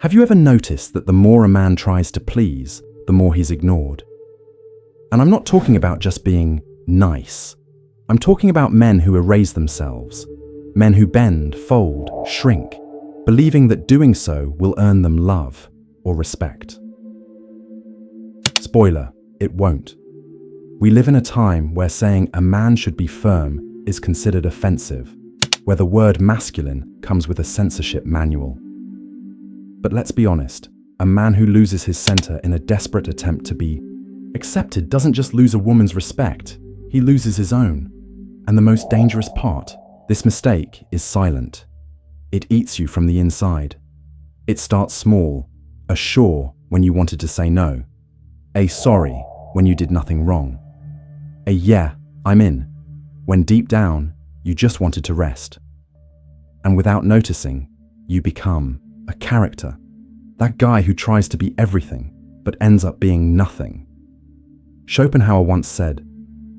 Have you ever noticed that the more a man tries to please, the more he's ignored? And I'm not talking about just being nice. I'm talking about men who erase themselves, men who bend, fold, shrink, believing that doing so will earn them love or respect. Spoiler, it won't. We live in a time where saying a man should be firm is considered offensive, where the word masculine comes with a censorship manual. But let's be honest, a man who loses his center in a desperate attempt to be accepted doesn't just lose a woman's respect, he loses his own. And the most dangerous part, this mistake is silent. It eats you from the inside. It starts small, a sure when you wanted to say no, a sorry when you did nothing wrong, a yeah, I'm in, when deep down you just wanted to rest. And without noticing, you become a character, that guy who tries to be everything but ends up being nothing. Schopenhauer once said,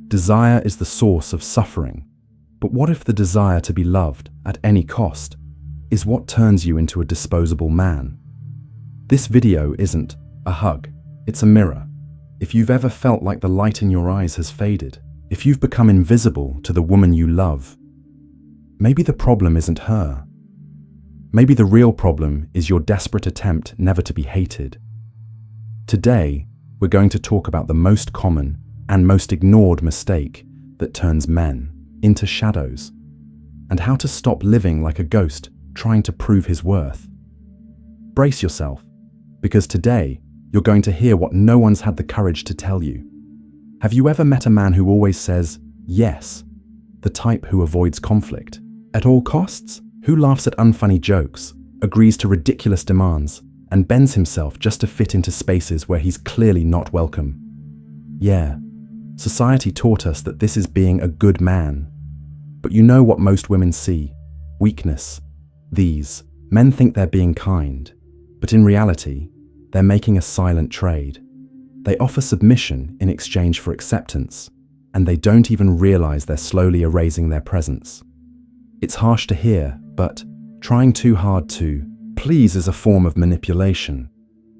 "Desire is the source of suffering, but what if the desire to be loved at any cost is what turns you into a disposable man?" This video isn't a hug, it's a mirror. If you've ever felt like the light in your eyes has faded, if you've become invisible to the woman you love, maybe the problem isn't her. Maybe the real problem is your desperate attempt never to be hated. Today, we're going to talk about the most common and most ignored mistake that turns men into shadows, and how to stop living like a ghost trying to prove his worth. Brace yourself, because today you're going to hear what no one's had the courage to tell you. Have you ever met a man who always says yes, the type who avoids conflict at all costs, who laughs at unfunny jokes, agrees to ridiculous demands, and bends himself just to fit into spaces where he's clearly not welcome? Yeah, society taught us that this is being a good man. But you know what most women see? Weakness. These men think they're being kind, but in reality, they're making a silent trade. They offer submission in exchange for acceptance, and they don't even realize they're slowly erasing their presence. It's harsh to hear, but trying too hard to please is a form of manipulation.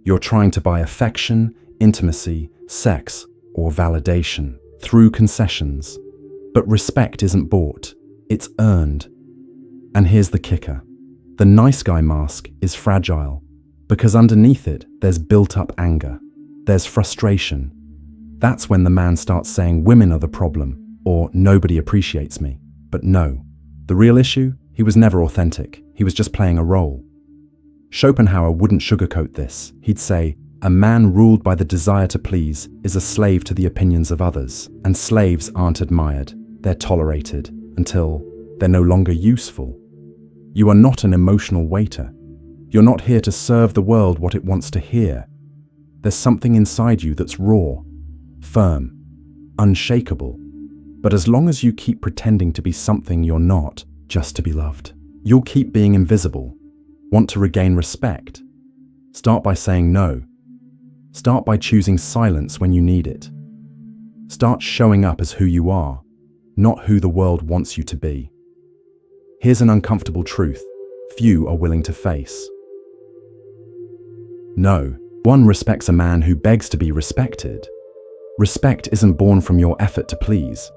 You're trying to buy affection, intimacy, sex, or validation through concessions. But respect isn't bought, it's earned. And here's the kicker. The nice guy mask is fragile, because underneath it, there's built-up anger. There's frustration. That's when the man starts saying women are the problem, or nobody appreciates me. But no, the real issue, he was never authentic. He was just playing a role. Schopenhauer wouldn't sugarcoat this. He'd say, a man ruled by the desire to please is a slave to the opinions of others, and slaves aren't admired. They're tolerated until they're no longer useful. You are not an emotional waiter. You're not here to serve the world what it wants to hear. There's something inside you that's raw, firm, unshakable. But as long as you keep pretending to be something you're not, just to be loved, you'll keep being invisible. Want to regain respect? Start by saying no. Start by choosing silence when you need it. Start showing up as who you are, not who the world wants you to be. Here's an uncomfortable truth few are willing to face. No one respects a man who begs to be respected. Respect isn't born from your effort to please.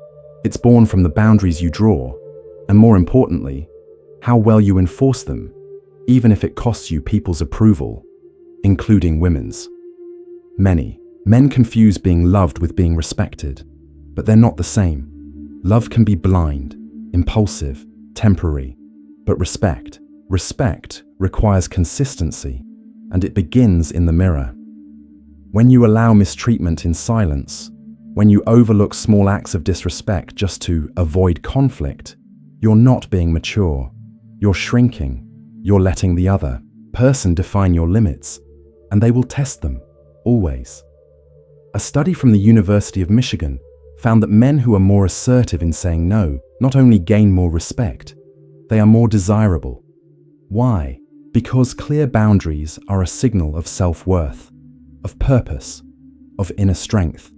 It's born from the boundaries you draw, and more importantly, how well you enforce them, even if it costs you people's approval, including women's. Many men confuse being loved with being respected, but they're not the same. Love can be blind, impulsive, temporary, but respect requires consistency, and it begins in the mirror. When you allow mistreatment in silence, when you overlook small acts of disrespect just to avoid conflict, you're not being mature. You're shrinking. You're letting the other person define your limits, and they will test them, always. A study from the University of Michigan found that men who are more assertive in saying no not only gain more respect, they are more desirable. Why? Because clear boundaries are a signal of self-worth, of purpose, of inner strength.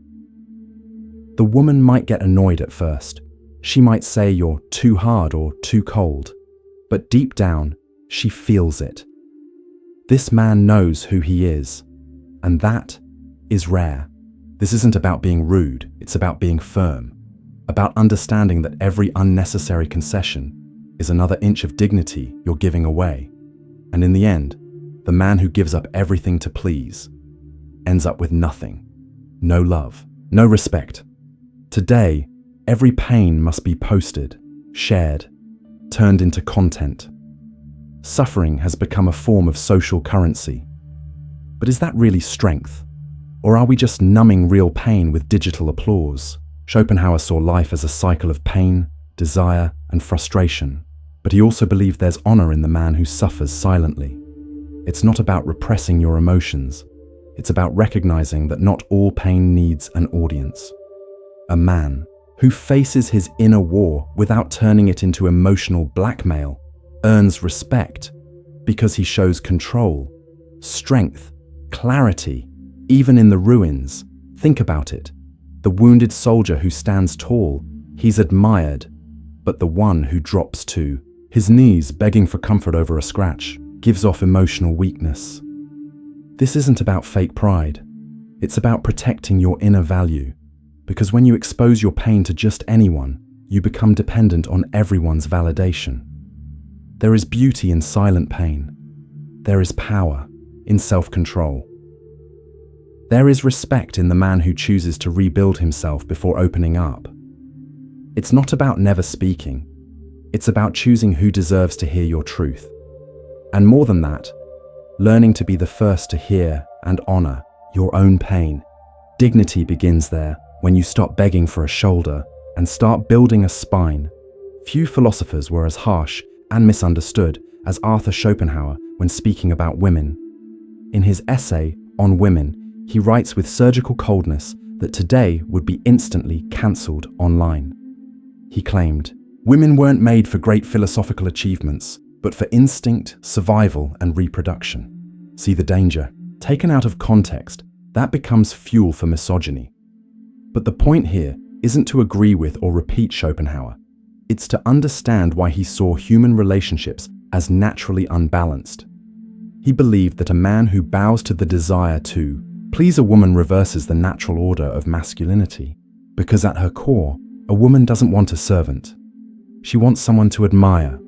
The woman might get annoyed at first. She might say you're too hard or too cold, but deep down, she feels it. This man knows who he is, and that is rare. This isn't about being rude, it's about being firm, about understanding that every unnecessary concession is another inch of dignity you're giving away. And in the end, the man who gives up everything to please ends up with nothing. No love, no respect. Today, every pain must be posted, shared, turned into content. Suffering has become a form of social currency. But is that really strength? Or are we just numbing real pain with digital applause? Schopenhauer saw life as a cycle of pain, desire, and frustration. But he also believed there's honor in the man who suffers silently. It's not about repressing your emotions. It's about recognizing that not all pain needs an audience. A man who faces his inner war without turning it into emotional blackmail earns respect because he shows control, strength, clarity, even in the ruins. Think about it. The wounded soldier who stands tall, he's admired, but the one who drops to his knees begging for comfort over a scratch gives off emotional weakness. This isn't about fake pride. It's about protecting your inner value, because when you expose your pain to just anyone, you become dependent on everyone's validation. There is beauty in silent pain. There is power in self-control. There is respect in the man who chooses to rebuild himself before opening up. It's not about never speaking. It's about choosing who deserves to hear your truth. And more than that, learning to be the first to hear and honor your own pain. Dignity begins there when you stop begging for a shoulder and start building a spine. Few philosophers were as harsh and misunderstood as Arthur Schopenhauer when speaking about women. In his essay on women, he writes with surgical coldness that today would be instantly cancelled online. He claimed, "Women weren't made for great philosophical achievements, but for instinct, survival, and reproduction." See the danger? Taken out of context, that becomes fuel for misogyny. But the point here isn't to agree with or repeat Schopenhauer. It's to understand why he saw human relationships as naturally unbalanced. He believed that a man who bows to the desire to please a woman reverses the natural order of masculinity, because at her core, a woman doesn't want a servant. She wants someone to admire,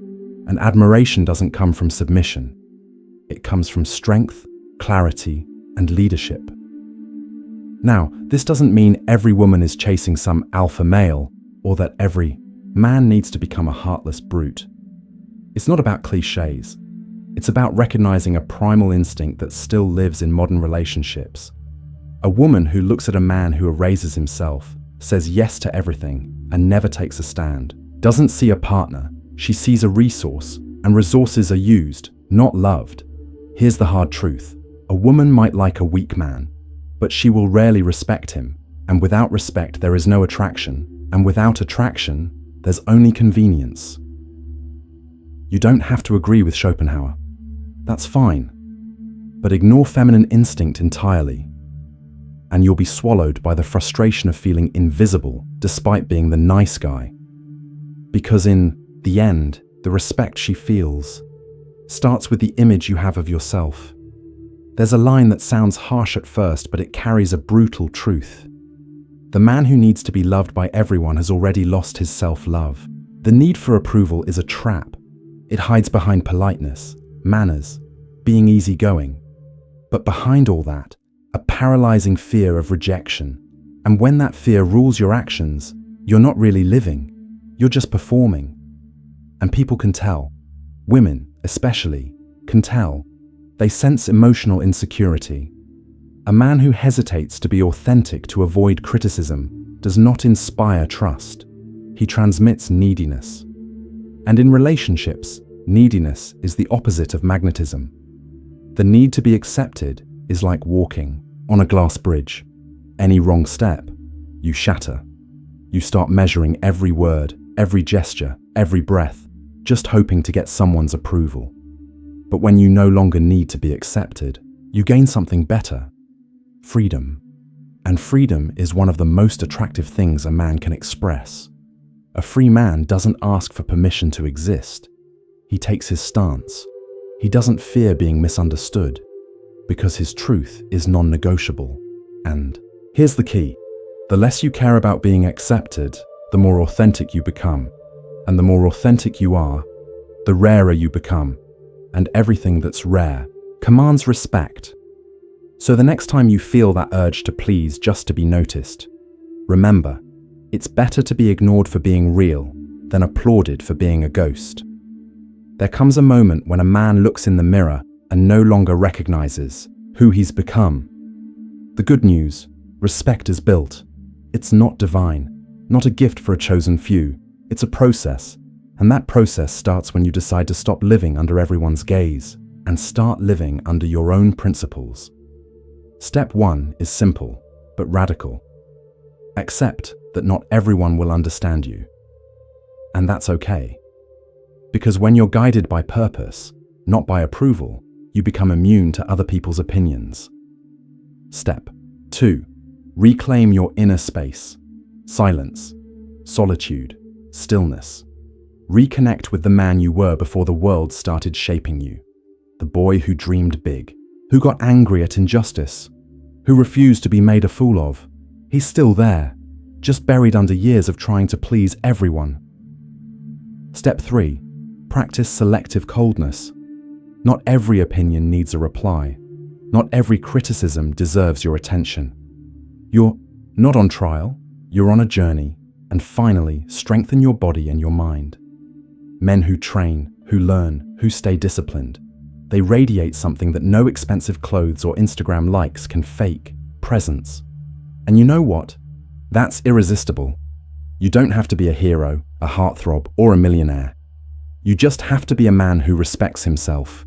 and admiration doesn't come from submission. It comes from strength, clarity, and leadership. Now, this doesn't mean every woman is chasing some alpha male, or that every man needs to become a heartless brute. It's not about cliches. It's about recognizing a primal instinct that still lives in modern relationships. A woman who looks at a man who erases himself, says yes to everything, and never takes a stand, doesn't see a partner. She sees a resource, and resources are used, not loved. Here's the hard truth. A woman might like a weak man, but she will rarely respect him, and without respect there is no attraction, and without attraction, there's only convenience. You don't have to agree with Schopenhauer. That's fine. But ignore feminine instinct entirely, and you'll be swallowed by the frustration of feeling invisible despite being the nice guy. Because in the end, the respect she feels starts with the image you have of yourself. There's a line that sounds harsh at first, but it carries a brutal truth. The man who needs to be loved by everyone has already lost his self-love. The need for approval is a trap. It hides behind politeness, manners, being easygoing. But behind all that, a paralyzing fear of rejection. And when that fear rules your actions, you're not really living, you're just performing. And people can tell. Women, especially, can tell. They sense emotional insecurity. A man who hesitates to be authentic to avoid criticism does not inspire trust. He transmits neediness. And in relationships, neediness is the opposite of magnetism. The need to be accepted is like walking on a glass bridge. Any wrong step, you shatter. You start measuring every word, every gesture, every breath, just hoping to get someone's approval. But when you no longer need to be accepted, you gain something better: freedom. And freedom is one of the most attractive things a man can express. A free man doesn't ask for permission to exist. He takes his stance. He doesn't fear being misunderstood because his truth is non-negotiable. And here's the key. The less you care about being accepted, the more authentic you become. And the more authentic you are, the rarer you become. And everything that's rare commands respect. So the next time you feel that urge to please just to be noticed, remember, it's better to be ignored for being real than applauded for being a ghost. There comes a moment when a man looks in the mirror and no longer recognizes who he's become. The good news, respect is built. It's not divine, not a gift for a chosen few. It's a process, and that process starts when you decide to stop living under everyone's gaze and start living under your own principles. Step 1 is simple, but radical. Accept that not everyone will understand you. And that's okay. Because when you're guided by purpose, not by approval, you become immune to other people's opinions. Step 2. Reclaim your inner space. Silence, solitude, stillness. Reconnect with the man you were before the world started shaping you. The boy who dreamed big, who got angry at injustice, who refused to be made a fool of. He's still there, just buried under years of trying to please everyone. Step 3. Practice selective coldness. Not every opinion needs a reply. Not every criticism deserves your attention. You're not on trial, you're on a journey. And finally, strengthen your body and your mind. Men who train, who learn, who stay disciplined, they radiate something that no expensive clothes or Instagram likes can fake: presence. And you know what? That's irresistible. You don't have to be a hero, a heartthrob, or a millionaire. You just have to be a man who respects himself,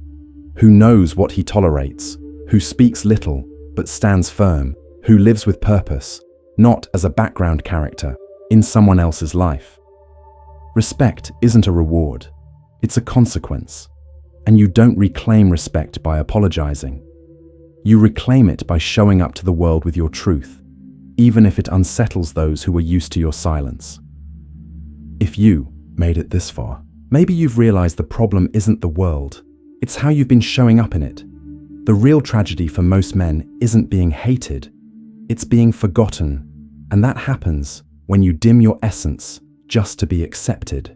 who knows what he tolerates, who speaks little but stands firm, who lives with purpose, not as a background character in someone else's life. Respect isn't a reward, it's a consequence. And you don't reclaim respect by apologizing. You reclaim it by showing up to the world with your truth, even if it unsettles those who were used to your silence. If you made it this far, maybe you've realized the problem isn't the world, it's how you've been showing up in it. The real tragedy for most men isn't being hated, it's being forgotten, and that happens when you dim your essence just to be accepted.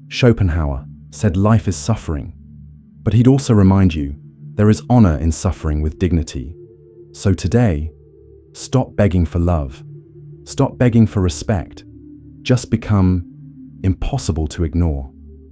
Schopenhauer said life is suffering, but he'd also remind you there is honor in suffering with dignity. So today, stop begging for love, stop begging for respect, just become impossible to ignore.